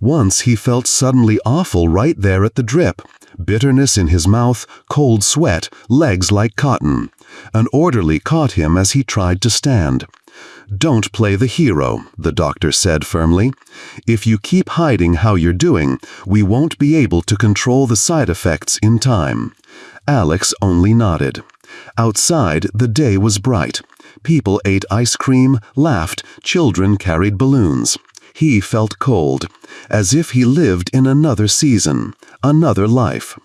S2: Once he felt suddenly awful right there at the drip. Bitterness in his mouth, cold sweat, legs like cotton. An orderly caught him as he tried to stand. "Don't play the hero," the doctor said firmly. "If you keep hiding how you're doing, we won't be able to control the side effects in time." Alex only nodded. Outside, the day was bright. People ate ice cream, laughed, children carried balloons. He felt cold, as if he lived in another season, another life.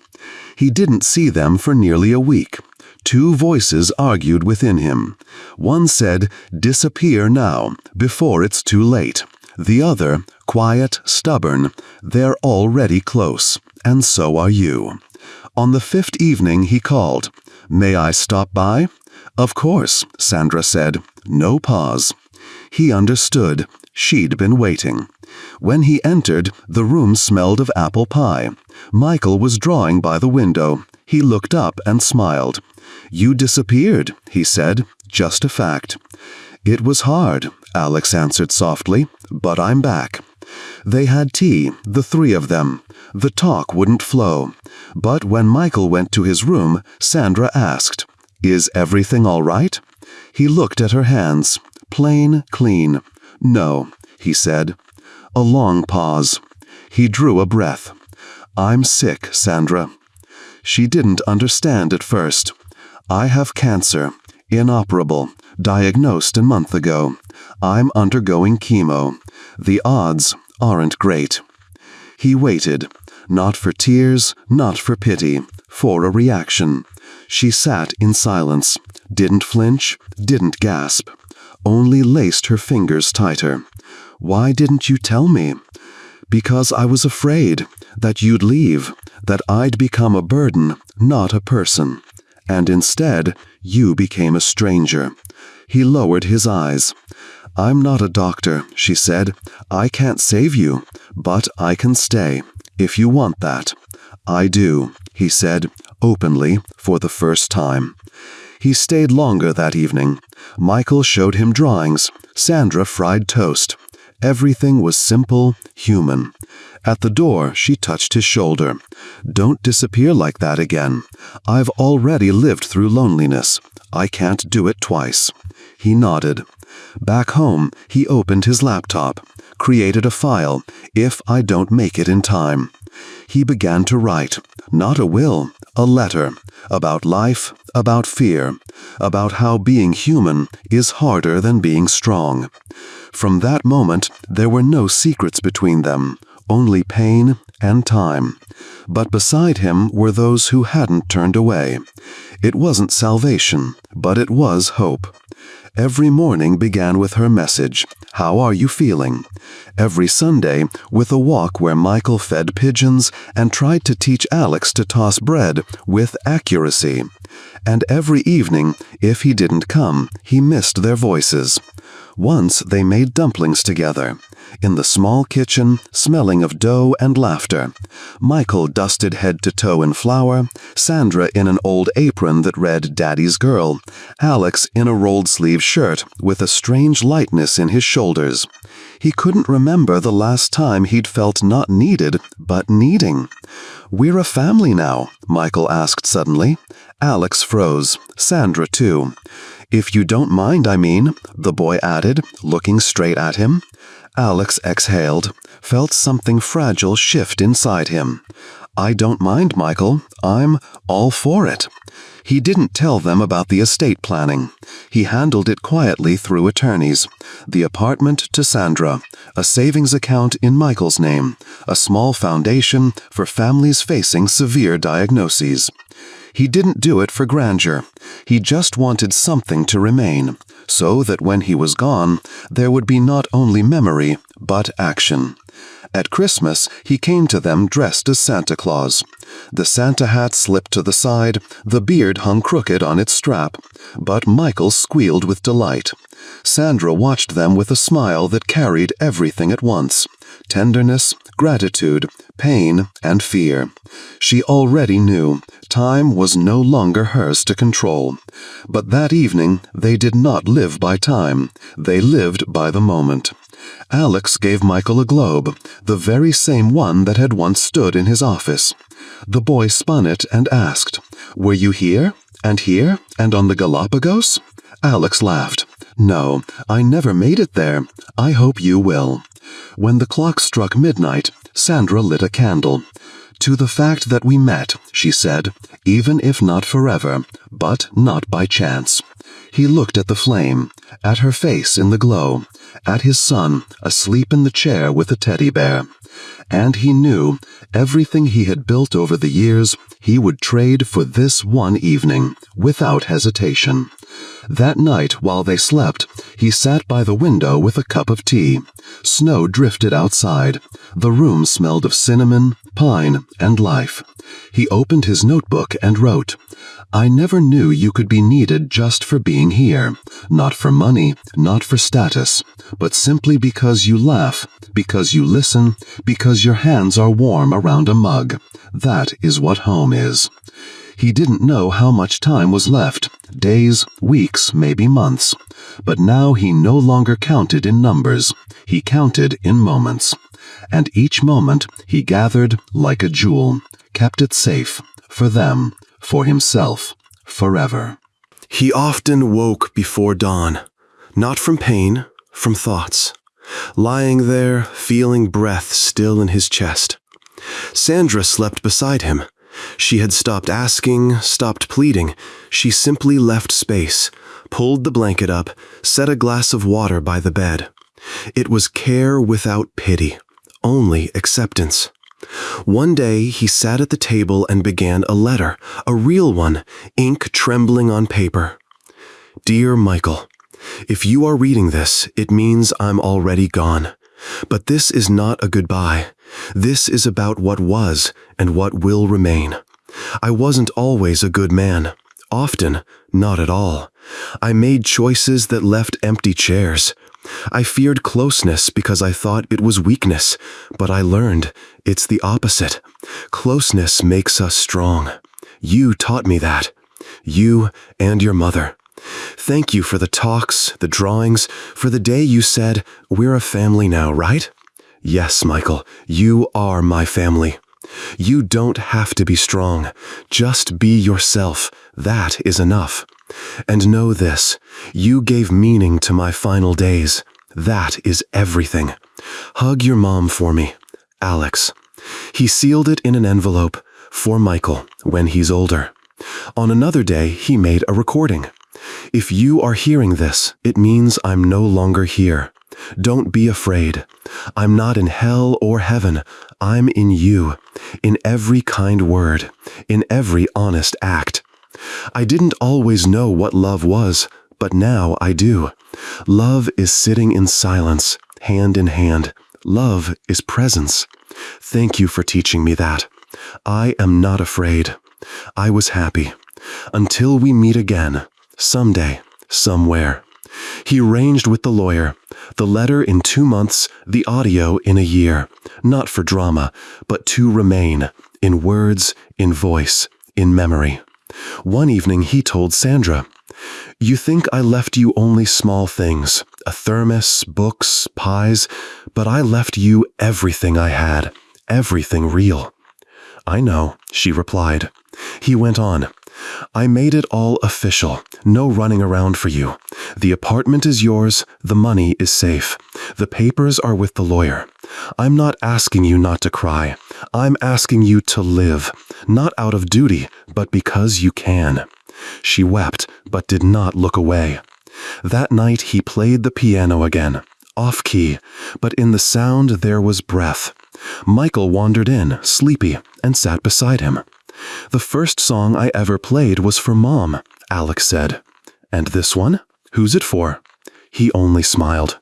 S2: He didn't see them for nearly a week. Two voices argued within him. One said, "Disappear now, before it's too late." The other, quiet, stubborn, "They're already close, and so are you." On the fifth evening he called. "May I stop by?" "Of course," Sandra said. No pause. He understood. She'd been waiting. When he entered, the room smelled of apple pie. Michael was drawing by the window. He looked up and smiled. "You disappeared," he said. "Just a fact." "It was hard," Alex answered softly, "but I'm back." They had tea, the three of them. The talk wouldn't flow. But when Michael went to his room, Sandra asked, "Is everything all right?" He looked at her hands. Plain, clean. "No," he said. A long pause. He drew a breath. "I'm sick, Sandra." She didn't understand at first. "I have cancer. Inoperable. Diagnosed a month ago. I'm undergoing chemo. The odds aren't great." He waited. Not for tears, not for pity. For a reaction. She sat in silence. Didn't flinch, didn't gasp.
S4: only laced her fingers tighter. "Why didn't you tell me?" "Because I was afraid that you'd leave, that I'd become a burden, not a person. And instead, you became a stranger." He lowered his eyes. "I'm not a doctor," she said. "I can't save you, but I can stay, if you want that." "I do," he said, openly, for the first time. He stayed longer that evening. Michael showed him drawings. Sandra fried toast. Everything was simple, human. At the door, she touched his shoulder. "Don't disappear like that again. I've already lived through loneliness. I can't do it twice." He nodded. Back home, he opened his laptop, created a file, "If I don't make it in time." He began to write, not a will, a letter, about life, about fear, about how being human is harder than being strong. From that moment, there were no secrets between them, only pain and time. But beside him were those who hadn't turned away. It wasn't salvation, but it was hope. Every morning began with her message, "How are you feeling?" Every Sunday with a walk where Michael fed pigeons and tried to teach Alex to toss bread with accuracy. And every evening, if he didn't come, he missed their voices. Once they made dumplings together, in the small kitchen, smelling of dough and laughter. Michael dusted head to toe in flour, Sandra in an old apron that read Daddy's Girl, Alex in a rolled-sleeve shirt with a strange lightness in his shoulders. He couldn't remember the last time he'd felt not needed, but needing. "We're a family now?" Michael asked suddenly. Alex froze, Sandra too. "If you don't mind, I mean," the boy added, looking straight at him. Alex exhaled, felt something fragile shift inside him. "I don't mind, Michael. I'm all for it." He didn't tell them about the estate planning. He handled it quietly through attorneys. The apartment to Sandra, a savings account in Michael's name, a small foundation for families facing severe diagnoses. He didn't do it for grandeur. He just wanted something to remain, so that when he was gone, there would be not only memory, but action. At Christmas, he came to them dressed as Santa Claus. The Santa hat slipped to the side, the beard hung crooked on its strap, but Michael squealed with delight. Sandra watched them with a smile that carried everything at once: tenderness, gratitude, pain, and fear. She already knew time was no longer hers to control. But that evening, they did not live by time. They lived by the moment. Alex gave Michael a globe, the very same one that had once stood in his office. The boy spun it and asked, "Were you here, and on the Galapagos?" Alex laughed. "No, I never made it there. I hope you will." When the clock struck midnight, Sandra lit a candle. "To the fact that we met," she said, "even if not forever, but not by chance." He looked at the flame, at her face in the glow, at his son asleep in the chair with a teddy bear. And he knew everything he had built over the years he would trade for this one evening, without hesitation. That night, while they slept, he sat by the window with a cup of tea. Snow drifted outside. The room smelled of cinnamon, pine, and life. He opened his notebook and wrote, "I never knew you could be needed just for being here. Not for money, not for status, but simply because you laugh, because you listen, because your hands are warm around a mug. That is what home is." He didn't know how much time was left, days, weeks, maybe months. But now he no longer counted in numbers. He counted in moments. And each moment he gathered like a jewel, kept it safe, for them, for himself, forever.
S2: He often woke before dawn, not from pain, from thoughts. Lying there, feeling breath still in his chest. Sandra slept beside him. She had stopped asking, stopped pleading. She simply left space, pulled the blanket up, set a glass of water by the bed. It was care without pity, only acceptance. One day he sat at the table and began a letter, a real one, ink trembling on paper. "Dear Michael, If you are reading this, it means I'm already gone. But this is not a goodbye. This is about what was and what will remain. I wasn't always a good man. Often, not at all. I made choices that left empty chairs. I feared closeness because I thought it was weakness, but I learned it's the opposite. Closeness makes us strong. You taught me that. You and your mother. Thank you for the talks, the drawings, for the day you said, "We're a family now, right?" Yes, Michael, you are my family. You don't have to be strong. Just be yourself. That is enough. And know this, you gave meaning to my final days. That is everything. Hug your mom for me, Alex. He sealed it in an envelope for Michael when he's older. On another day, he made a recording. If you are hearing this, it means I'm no longer here. Don't be afraid. I'm not in hell or heaven. I'm in you, in every kind word, in every honest act. I didn't always know what love was, but now I do. Love is sitting in silence, hand in hand. Love is presence. Thank you for teaching me that. I am not afraid. I was happy. Until we meet again, someday, somewhere. He arranged with the lawyer. The letter in 2 months, the audio in a year. Not for drama, but to remain, in words, in voice, in memory. One evening he told Sandra, "You think I left you only small things, a thermos, books, pies, but I left you everything I had, everything real." "I know," she replied. He went on, "I made it all official, no running around for you. The apartment is yours, the money is safe. The papers are with the lawyer. I'm not asking you not to cry. I'm asking you to live, not out of duty, but because you can." She wept, but did not look away. That night he played the piano again, off key, but in the sound there was breath. Michael wandered in, sleepy, and sat beside him. "The first song I ever played was for Mom," Alex said. "And this one? Who's it for?" He only smiled.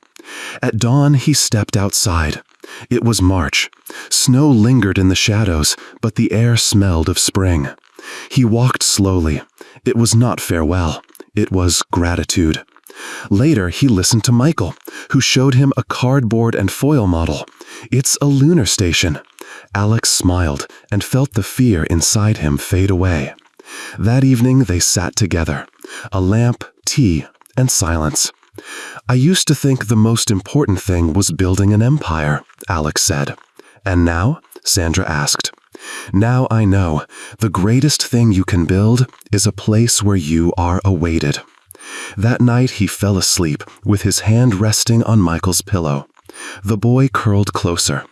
S2: At dawn, he stepped outside. It was March. Snow lingered in the shadows, but the air smelled of spring. He walked slowly. It was not farewell. It was gratitude. Later, he listened to Michael, who showed him a cardboard and foil model. "It's a lunar station." Alex smiled and felt the fear inside him fade away. That evening they sat together. A lamp, tea, and silence. "I used to think the most important thing was building an empire," Alex said. "And now?" Sandra asked. "Now I know. The greatest thing you can build is a place where you are awaited." That night he fell asleep with his hand resting on Michael's pillow. The boy curled closer.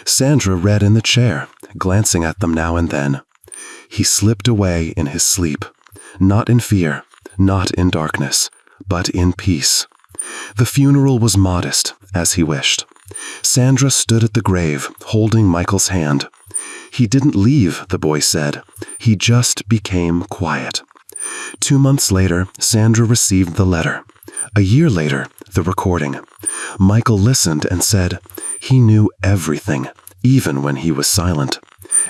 S2: Sandra read in the chair, glancing at them now and then. He slipped away in his sleep, not in fear, not in darkness, but in peace. The funeral was modest, as he wished. Sandra stood at the grave, holding Michael's hand. "He didn't leave," the boy said. "He just became quiet." 2 months later, Sandra received the letter. A year later, the recording. Michael listened and said, he knew everything, even when he was silent.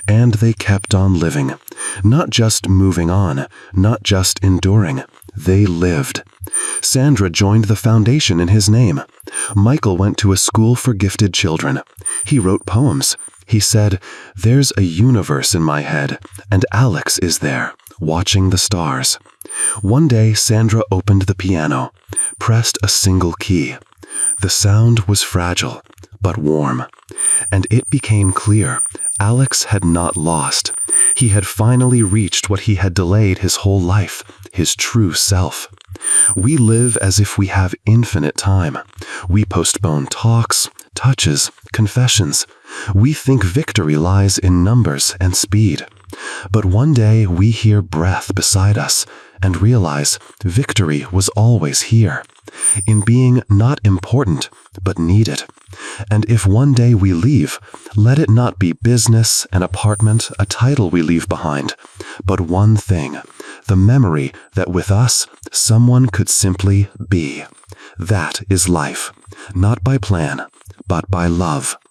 S2: And they kept on living, not just moving on, not just enduring. They lived. Sandra joined the foundation in his name. Michael went to a school for gifted children. He wrote poems. He said, "There's a universe in my head, and Alex is there, watching the stars." One day, Sandra opened the piano, pressed a single key. The sound was fragile, but warm. And it became clear, Alex had not lost. He had finally reached what he had delayed his whole life, his true self. We live as if we have infinite time. We postpone talks, touches, confessions. We think victory lies in numbers and speed. But one day we hear breath beside us and realize victory was always here, in being not important, but needed. And if one day we leave, let it not be business, an apartment, a title we leave behind, but one thing, the memory that with us, someone could simply be.
S3: That is life, not by plan, but by love.